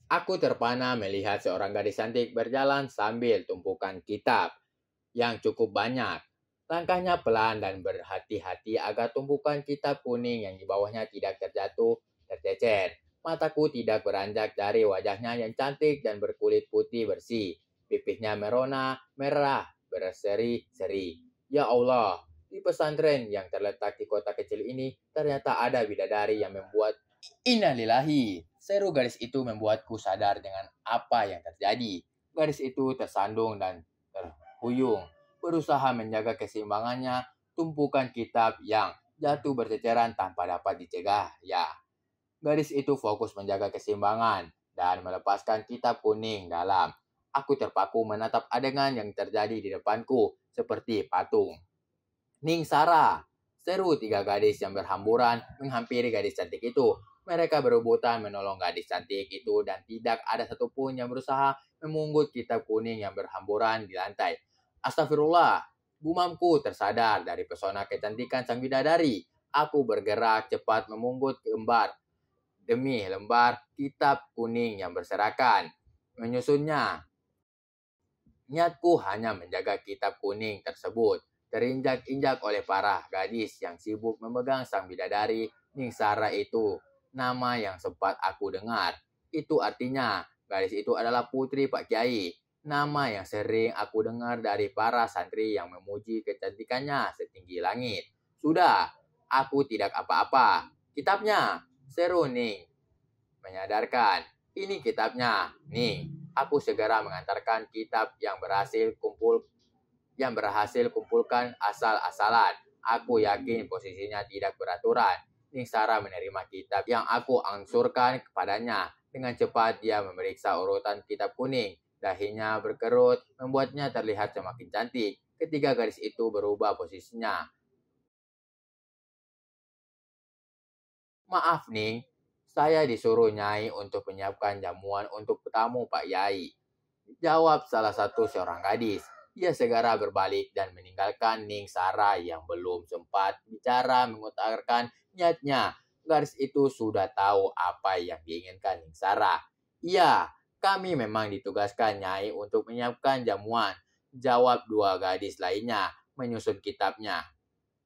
Aku terpana melihat seorang gadis cantik berjalan sambil tumpukan kitab yang cukup banyak. Langkahnya pelan dan berhati-hati agar tumpukan kitab kuning yang di bawahnya tidak terjatuh tercecer. Mataku tidak beranjak dari wajahnya yang cantik dan berkulit putih bersih. Pipisnya merah berseri-seri. Ya Allah, di pesantren yang terletak di kota kecil ini ternyata ada bidadari yang membuat innalillahi. Seru gadis itu membuatku sadar dengan apa yang terjadi. Gadis itu tersandung dan terhuyung, berusaha menjaga keseimbangannya, tumpukan kitab yang jatuh berceceran tanpa dapat dicegah. Ya, gadis itu fokus menjaga keseimbangan dan melepaskan kitab kuning dalam. Aku terpaku menatap adegan yang terjadi di depanku seperti patung. Ning Sara, seru tiga gadis yang berhamburan menghampiri gadis cantik itu. Mereka berebutan menolong gadis cantik itu dan tidak ada satupun yang berusaha memungut kitab kuning yang berhamburan di lantai. Astagfirullah, gumamku tersadar dari pesona kecantikan sang bidadari. Aku bergerak cepat memungut lembar demi lembar kitab kuning yang berserakan. Menyusunnya, niatku hanya menjaga kitab kuning tersebut terinjak-injak oleh para gadis yang sibuk memegang sang bidadari Ningsara itu. Nama yang sempat aku dengar. Itu artinya gadis itu adalah putri Pak Kiai. Nama yang sering aku dengar dari para santri yang memuji kecantikannya setinggi langit. Sudah, aku tidak apa-apa. Kitabnya, seru Ning. Menyadarkan, ini kitabnya, Ning. Aku segera mengantarkan kitab yang berhasil kumpulkan asal-asalan. Aku yakin posisinya tidak beraturan. Ningsara menerima kitab yang aku angsurkan kepadanya. Dengan cepat dia memeriksa urutan kitab kuning. Dahinya berkerut, membuatnya terlihat semakin cantik. Ketiga gadis itu berubah posisinya. Maaf Ning, saya disuruh Nyai untuk menyiapkan jamuan untuk tamu Pak Yai. Jawab salah satu seorang gadis. Ia segera berbalik dan meninggalkan Ning Sara yang belum sempat bicara mengutarakan niatnya. Gadis itu sudah tahu apa yang diinginkan Ning Sara. Iya, kami memang ditugaskan Nyai untuk menyiapkan jamuan. Jawab dua gadis lainnya menyusun kitabnya.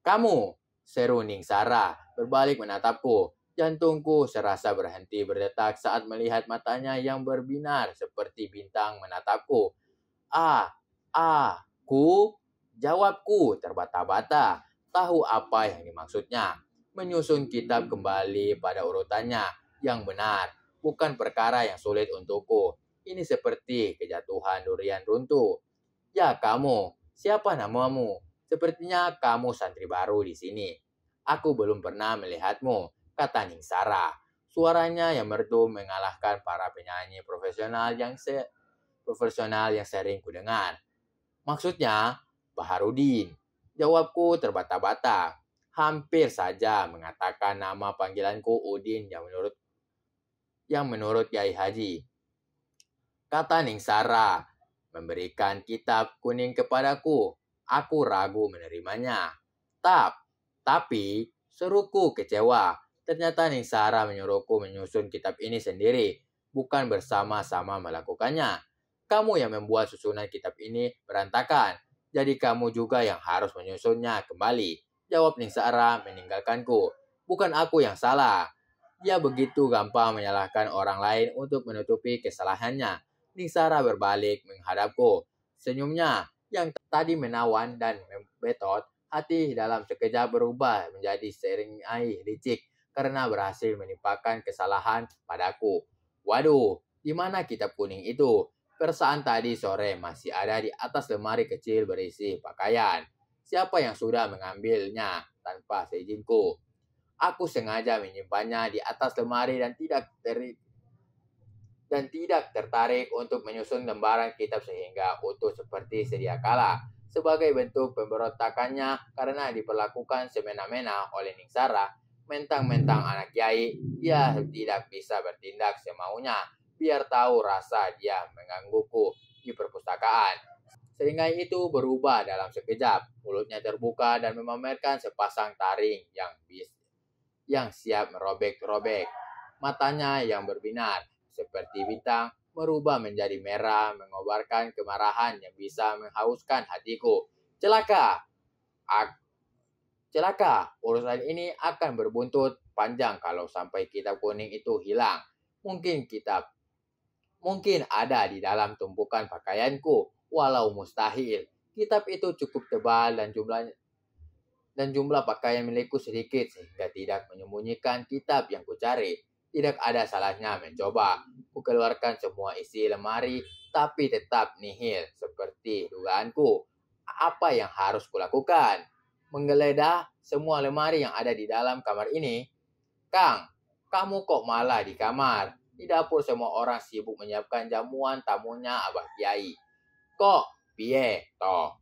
Kamu, seru Ning Sara, berbalik menatapku. Jantungku serasa berhenti berdetak saat melihat matanya yang berbinar seperti bintang menatapku. Aku? Jawabku terbata-bata. Tahu apa yang dimaksudnya. Menyusun kitab kembali pada urutannya yang benar. Bukan perkara yang sulit untukku. Ini seperti kejatuhan durian runtuh. Ya kamu, siapa namamu? Sepertinya kamu santri baru di sini. Aku belum pernah melihatmu, kata Ningsara. Suaranya yang merdu mengalahkan para penyanyi profesional yang sering kudengar. Maksudnya, Baharudin. Jawabku terbata-bata. Hampir saja mengatakan nama panggilanku Udin yang menurut Kiai Haji. Kata Ningsara, memberikan kitab kuning kepadaku. Aku ragu menerimanya. Tapi, seruku kecewa. Ternyata Ningsara menyuruhku menyusun kitab ini sendiri, bukan bersama-sama melakukannya. Kamu yang membuat susunan kitab ini berantakan. Jadi kamu juga yang harus menyusunnya kembali. Jawab Ningsara meninggalkanku. Bukan aku yang salah. Dia begitu gampang menyalahkan orang lain untuk menutupi kesalahannya. Ningsara berbalik menghadapku. Senyumnya yang tadi menawan dan membetot hati dalam sekejap berubah menjadi seringai licik karena berhasil menimpakan kesalahan padaku. Waduh, di mana kitab kuning itu? Perasaan tadi sore masih ada di atas lemari kecil berisi pakaian. Siapa yang sudah mengambilnya tanpa seizinku? Aku sengaja menyimpannya di atas lemari dan tidak tertarik untuk menyusun lembaran kitab sehingga utuh seperti sedia kala. Sebagai bentuk pemberontakannya karena diperlakukan semena-mena oleh Ningsara, mentang-mentang anak kiai, dia tidak bisa bertindak semaunya. Biar tahu rasa dia menggangguku di perpustakaan. Seringai itu berubah dalam sekejap. Mulutnya terbuka dan memamerkan sepasang taring yang siap merobek-robek. Matanya yang berbinar seperti bintang berubah menjadi merah, mengobarkan kemarahan yang bisa menghauskan hatiku. Celaka! Celaka, urusan ini akan berbuntut panjang kalau sampai kitab kuning itu hilang. Mungkin ada di dalam tumpukan pakaianku, walau mustahil. Kitab itu cukup tebal dan jumlah pakaian milikku sedikit sehingga tidak menyembunyikan kitab yang kucari. Tidak ada salahnya mencoba. Kukeluarkan semua isi lemari, tapi tetap nihil seperti dugaanku. Apa yang harus kulakukan? Menggeledah semua lemari yang ada di dalam kamar ini? Kang, kamu kok malah di kamar? Di dapur semua orang sibuk menyiapkan jamuan tamunya Abah Kiai. Kok piye toh?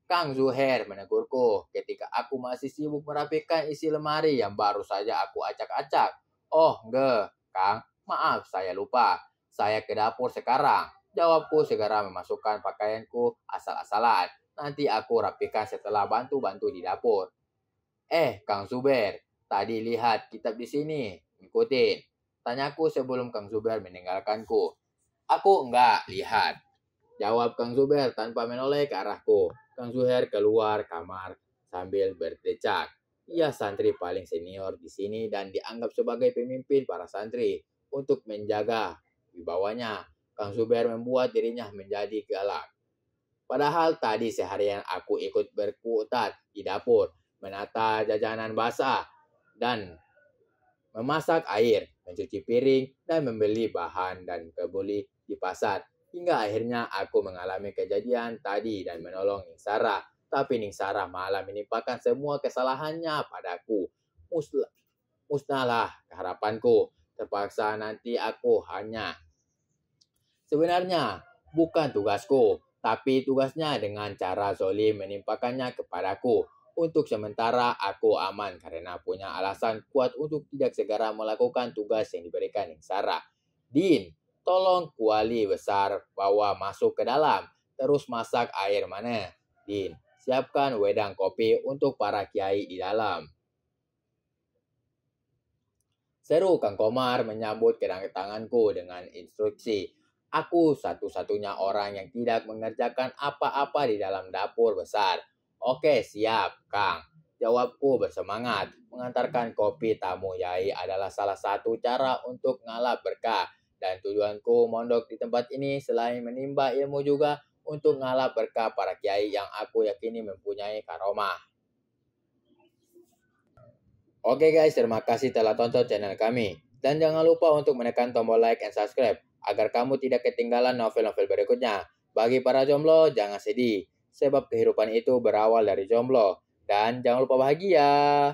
Kang Zuher menegurku ketika aku masih sibuk merapikan isi lemari yang baru saja aku acak-acak. Oh, enggak, Kang. Maaf, saya lupa. Saya ke dapur sekarang. Jawabku segera memasukkan pakaianku asal-asalan. Nanti aku rapikan setelah bantu-bantu di dapur. Kang Zuber, tadi lihat kitab di sini. Ikutin. Tanyaku sebelum Kang Zuber meninggalkanku. Aku enggak lihat. Jawab Kang Zuber tanpa menoleh ke arahku. Kang Zuher keluar kamar sambil berdecak. Ia santri paling senior di sini dan dianggap sebagai pemimpin para santri. Untuk menjaga wibawanya, Kang Zuber membuat dirinya menjadi galak. Padahal tadi seharian aku ikut berkutat di dapur, menata jajanan basah, dan memasak air, mencuci piring, dan membeli bahan dan kebuli di pasar. Hingga akhirnya aku mengalami kejadian tadi dan menolong Ningsara. Tapi Ningsara malah menimpakan semua kesalahannya padaku. Musnahlah harapanku. Terpaksa nanti aku hanya. Sebenarnya bukan tugasku, tapi tugasnya dengan cara zolim menimpakannya kepadaku. Untuk sementara aku aman karena punya alasan kuat untuk tidak segera melakukan tugas yang diberikan Ningsara. Din, tolong kuali besar bawa masuk ke dalam. Terus masak air mana? Din, siapkan wedang kopi untuk para kiai di dalam. Seru Kang Komar menyambut kedatanganku dengan instruksi. Aku satu-satunya orang yang tidak mengerjakan apa-apa di dalam dapur besar. Oke, siap, Kang. Jawabku bersemangat. Mengantarkan kopi tamu yai adalah salah satu cara untuk ngalap berkah. Dan tujuanku mondok di tempat ini selain menimba ilmu juga untuk ngalap berkah para kiai yang aku yakini mempunyai karomah. Oke guys, terima kasih telah tonton channel kami. Dan jangan lupa untuk menekan tombol like and subscribe agar kamu tidak ketinggalan novel-novel berikutnya. Bagi para jomblo, jangan sedih. Sebab kehidupan itu berawal dari jomblo. Dan jangan lupa bahagia.